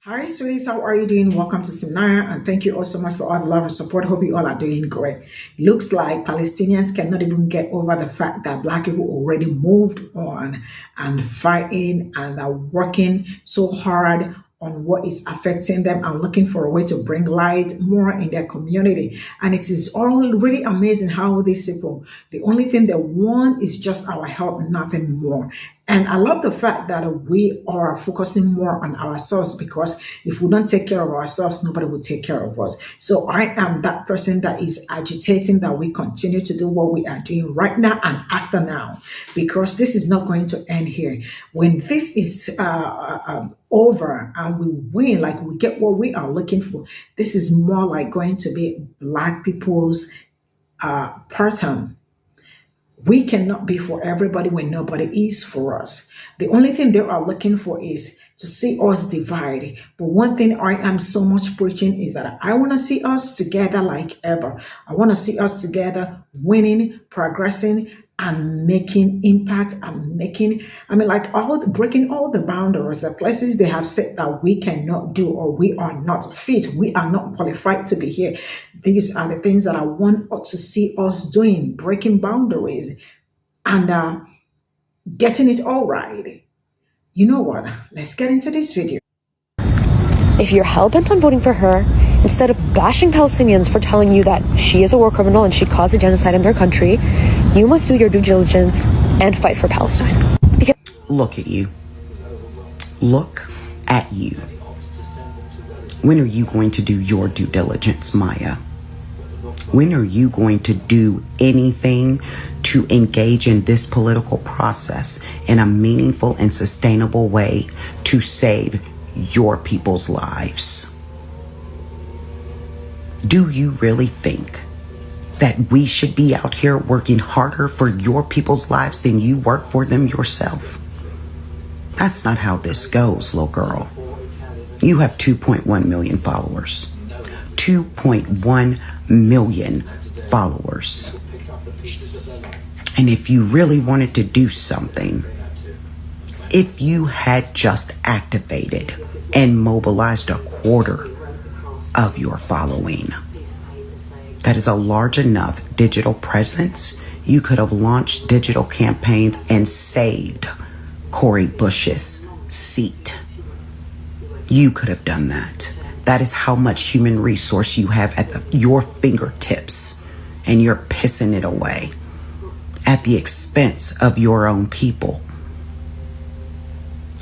Hi, sweeties. How are you doing? Welcome to Cimnanya, and thank you all so much for all the love and support. Hope you all are doing great. Looks like Palestinians cannot even get over the fact that Black people already moved on and fighting and are working so hard on what is affecting them and looking for a way to bring light more in their community. And it is all really amazing how these people, the only thing they want is just our help, nothing more. And I love the fact that we are focusing more on ourselves, because if we don't take care of ourselves, nobody will take care of us. So I am that person that is agitating that we continue to do what we are doing right now and after now, because this is not going to end here. When this is over and we win, like we get what we are looking for, this is more like going to be Black people's pattern. We cannot be for everybody when nobody is for us. The only thing they are looking for is to see us divide. But one thing I am so much preaching is that I want to see us together like ever. I want to see us together winning, progressing, and making impact and making, like breaking all the boundaries, the places they have said that we cannot do or we are not fit, we are not qualified to be here. These are the things that I want to see us doing, breaking boundaries and getting it all right. You know what? Let's get into this video. If you're hell-bent on voting for her, instead of bashing Palestinians for telling you that she is a war criminal and she caused a genocide in their country, you must do your due diligence and fight for Palestine. Because look at you. Look at you. When are you going to do your due diligence, Maya? When are you going to do anything to engage in this political process in a meaningful and sustainable way to save your people's lives? Do you really think that we should be out here working harder for your people's lives than you work for them yourself? That's not how this goes, little girl. You have 2.1 million followers. 2.1 million followers. And if you really wanted to do something, if you had just activated and mobilized a quarter of your following, that is a large enough digital presence, you could have launched digital campaigns and saved Cori Bush's seat. You could have done that. That is how much human resource you have at your fingertips, and you're pissing it away at the expense of your own people.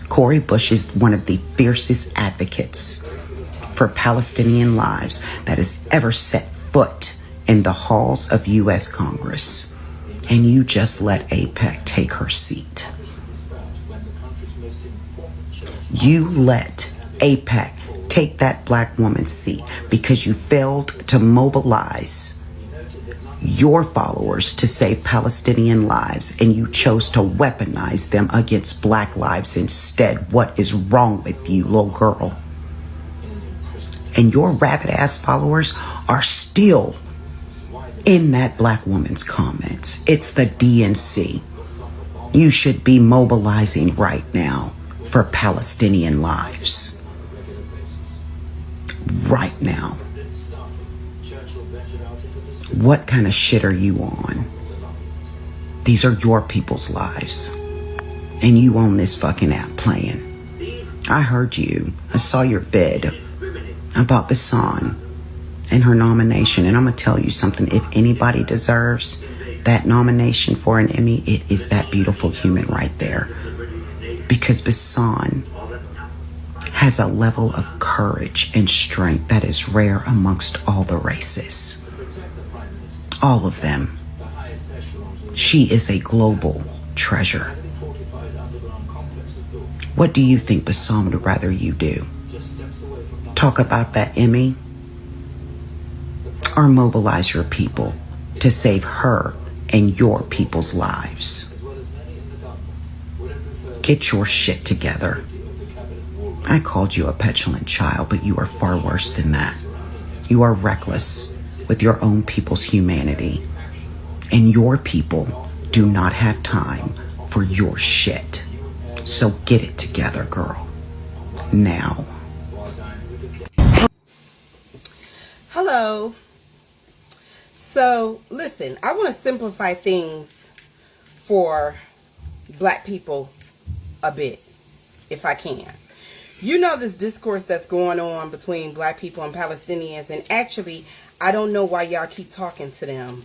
Cori Bush is one of the fiercest advocates for Palestinian lives that has ever set foot in the halls of U.S. Congress. And you just let AIPAC take her seat. You let AIPAC take that Black woman's seat because you failed to mobilize your followers to save Palestinian lives, and you chose to weaponize them against Black lives instead. What is wrong with you, little girl? And your rabid ass followers are still in that Black woman's comments. It's the DNC. You should be mobilizing right now for Palestinian lives. Right now. What kind of shit are you on? These are your people's lives. And you own this fucking app playing. I heard you. I saw your vid about Bassan and her nomination. And I'm going to tell you something. If anybody deserves that nomination for an Emmy, it is that beautiful human right there. Because Bassan has a level of courage and strength that is rare amongst all the races. All of them. She is a global treasure. What do you think Bassan would rather you do? Talk about that Emmy? Or mobilize your people to save her and your people's lives? Get your shit together. I called you a petulant child, but you are far worse than that. You are reckless with your own people's humanity. And your people do not have time for your shit. So get it together, girl. Now. Hello. So, listen, I want to simplify things for black people a bit, if I can. You know this discourse that's going on between black people and Palestinians, and actually, I don't know why y'all keep talking to them.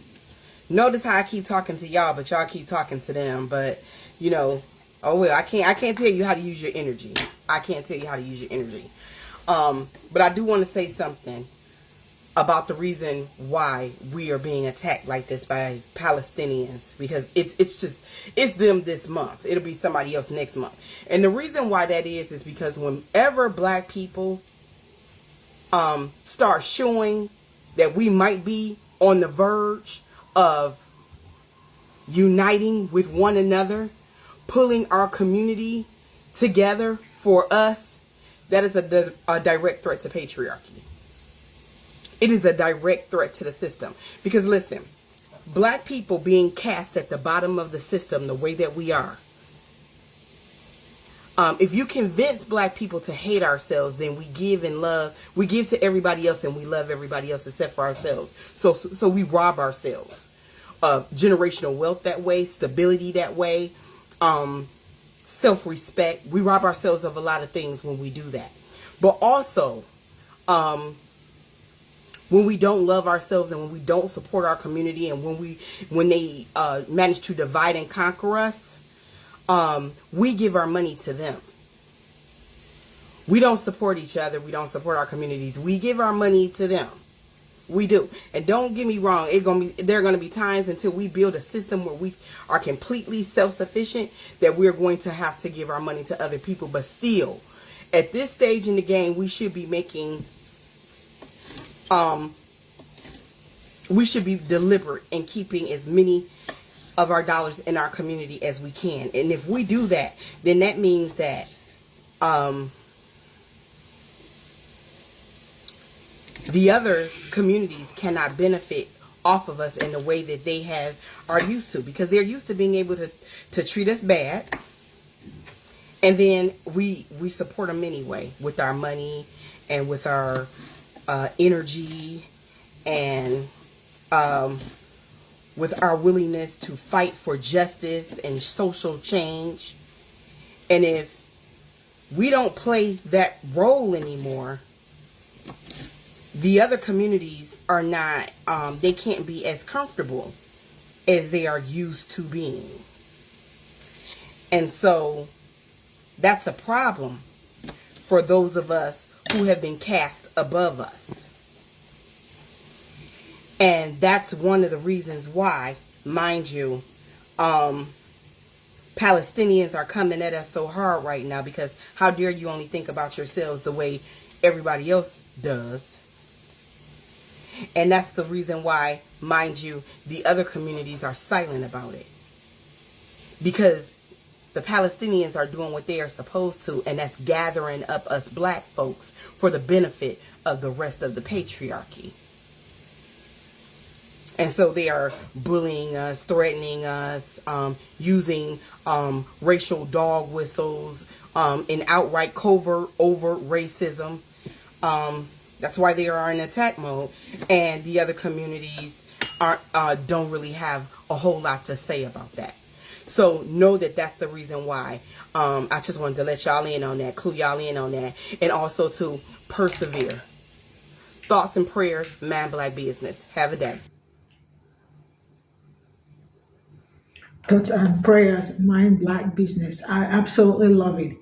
Notice how I keep talking to y'all, but y'all keep talking to them. But, you know, oh well, I can't tell you how to use your energy. I can't tell you how to use your energy. But I do want to say something about the reason why we are being attacked like this by Palestinians, because it's them this month. It'll be somebody else next month. And the reason why that is because whenever black people start showing that we might be on the verge of uniting with one another, pulling our community together for us, that is a direct threat to patriarchy. It is a direct threat to the system. Because listen, black people being cast at the bottom of the system the way that we are, if you convince black people to hate ourselves, then we give and love. We give to everybody else and we love everybody else except for ourselves. So we rob ourselves of generational wealth that way, stability that way, self-respect. We rob ourselves of a lot of things when we do that. But also, when we don't love ourselves and when we don't support our community and when they manage to divide and conquer us, we give our money to them. We don't support each other. We don't support our communities. We give our money to them. We do. And don't get me wrong, there are going to be times until we build a system where we are completely self-sufficient that we're going to have to give our money to other people. But still, at this stage in the game, we should be making we should be deliberate in keeping as many of our dollars in our community as we can. And if we do that, then that means that the other communities cannot benefit off of us in the way that they are used to, because they're used to being able to treat us bad, and then we support them anyway with our money and with our energy and with our willingness to fight for justice and social change. And if we don't play that role anymore, the other communities are not, they can't be as comfortable as they are used to being. And so that's a problem for those of us who have been cast above us. And that's one of the reasons why, mind you, Palestinians are coming at us so hard right now, because how dare you only think about yourselves the way everybody else does. And that's the reason why, mind you, the other communities are silent about it. Because the Palestinians are doing what they are supposed to, and that's gathering up us black folks for the benefit of the rest of the patriarchy. And so they are bullying us, threatening us, using racial dog whistles, and outright covert, overt racism. That's why they are in attack mode. And the other communities don't really have a whole lot to say about that. So know that that's the reason why. I just wanted to let y'all in on that, clue y'all in on that, and also to persevere. Thoughts and prayers, Man Black Business. Have a day. Thoughts and prayers, Mind Black Business. I absolutely love it.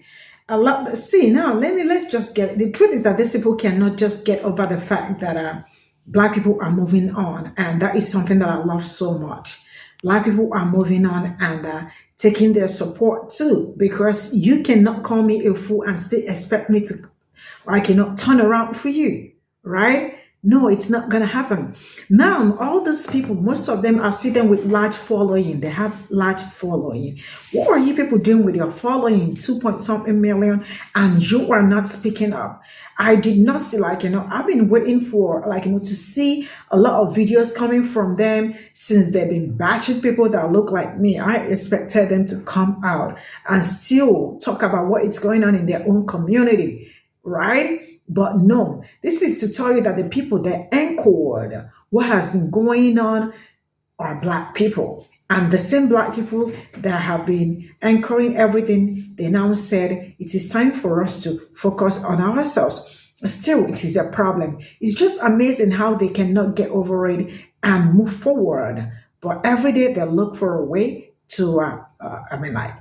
I love that. See, now let's just get it. The truth is that these people cannot just get over the fact that black people are moving on, and that is something that I love so much. Black people are moving on and taking their support too, because you cannot call me a fool and still expect me to, or I cannot turn around for you, right? No, it's not going to happen. Now, all these people, most of them are sitting with large following. They have large following. What are you people doing with your following? 2-point-something million, and you are not speaking up. I did not see, I've been waiting for, to see a lot of videos coming from them since they've been batching people that look like me. I expected them to come out and still talk about what is going on in their own community, right? But no, this is to tell you that the people that anchored what has been going on are black people. And the same black people that have been anchoring everything, they now said it is time for us to focus on ourselves. Still, it is a problem. It's just amazing how they cannot get over it and move forward. But every day they look for a way to, like,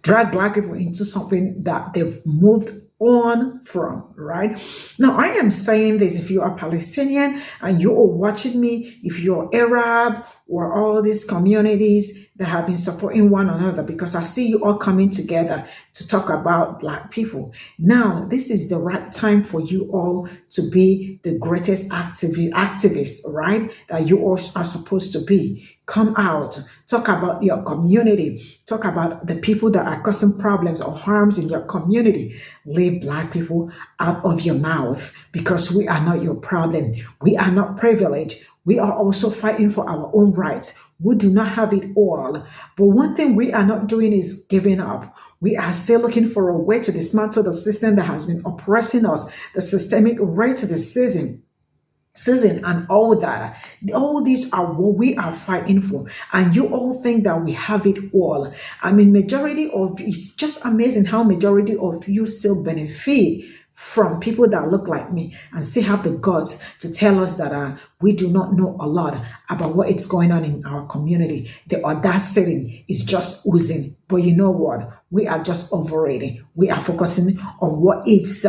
drag black people into something that they've moved on from, right? Now, I am saying this: if you are Palestinian and you are watching me, if you're Arab or all these communities that have been supporting one another, because I see you all coming together to talk about black people. Now, this is the right time for you all to be the greatest activists, right? That you all are supposed to be. Come out, talk about your community, talk about the people that are causing problems or harms in your community. Leave black people out of your mouth, because we are not your problem. We are not privileged. We are also fighting for our own rights. We do not have it all. But one thing we are not doing is giving up. We are still looking for a way to dismantle the system that has been oppressing us, the systemic racism, and all that. All these are what we are fighting for. And you all think that we have it all. I mean, it's just amazing how majority of you still benefit from people that look like me and still have the guts to tell us that we do not know a lot about what is going on in our community. The audacity is just oozing. But you know what? We are just overrated. We are focusing on what it's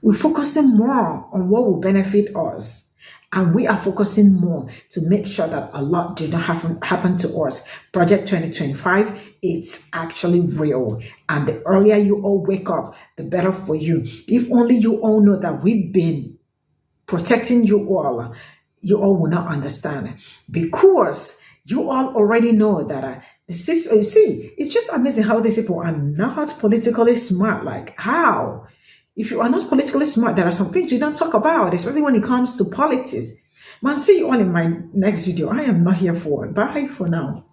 we're focusing more on what will benefit us. And we are focusing more to make sure that a lot did not happen to us. Project 2025, it's actually real. And the earlier you all wake up, the better for you. If only you all know that we've been protecting you all will not understand. Because you all already know that you see, it's just amazing how these people are not politically smart. Like, how? If you are not politically smart, there are some things you don't talk about, especially when it comes to politics. Man, see you all in my next video. I am not here for it. Bye for now.